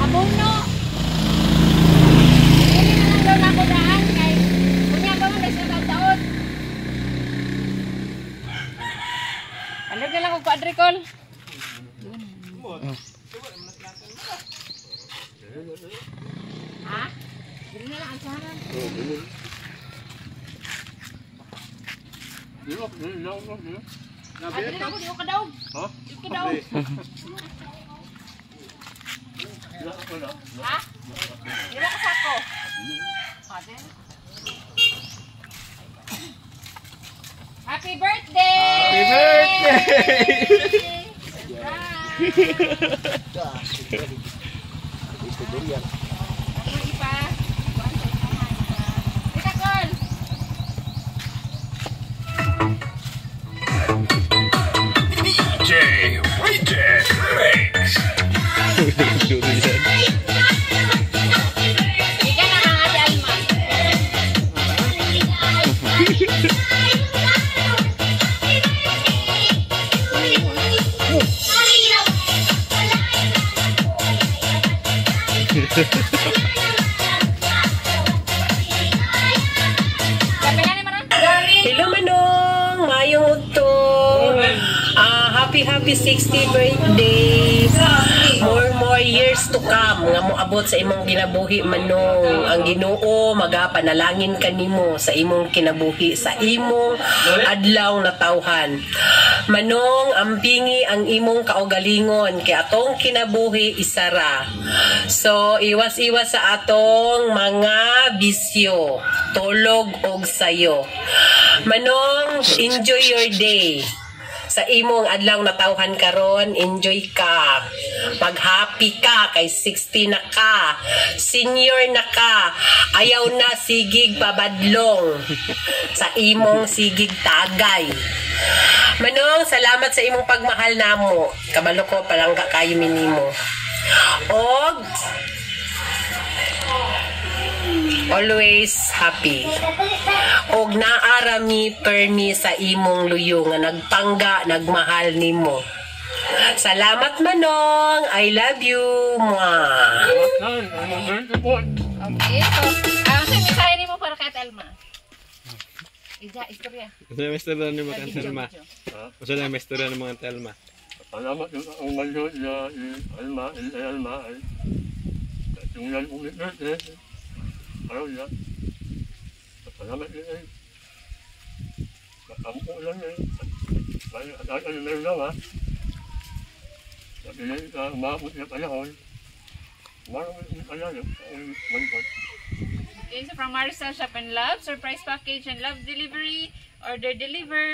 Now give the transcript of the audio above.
Abono. Hindi na lang daw na ako daan. Kaya kunya ba mo na siya taon. Ano ka lang kung quadricol? Ha? Dili na lang ang sahanan. Dili na ako, di ko kadaog. Ha? Di ko kadaog. Ha? Di na kasako. Happy birthday! Happy birthday! DJ Rated Mix. Ika na ang ate Alma. Hello Manong, mayong utong. Happy 60th birthday. More years to come nga moabot sa imong kinabuhi Manong. Ang Ginoo magapanalangin kanimo sa imong kinabuhi, sa imong adlaw na tawhan. Manong, ampingi ang imong kaugalingon kay atong kinabuhi isara. So iwas-iwas sa atong mga bisyo, tulog og sayo. Manong, enjoy your day. Sa imong adlaw na tawhan karon, enjoy ka. Mag-happy ka kay 60 na ka. Senior na ka. Ayaw na sigig pabadlong. Sa imong sigig tagay. Manong, salamat sa imong pagmahal namo. Kabalo ko palangga kayo minimo. Og always happy. Og naarami permi sa imong luyo nga nagtangga, nagmahal nimo. Salamat Manong. I love you. Mwah. Okay, so, ang mensahe nimo para kay Alma. Istorya. Gusto na may istorya ng mga Telma. Gusto na may istorya ng mga Telma. Salamat ang mayo ya Alma ay yung yan ulit ayaw ya. Salamat din ay. Ang ulan eh. Ay meron lang ha. Sabi niya umabot niya panahon. Marami niya panahon. Okay, so from Maricel Shop and Love, surprise package and love delivery, order deliver.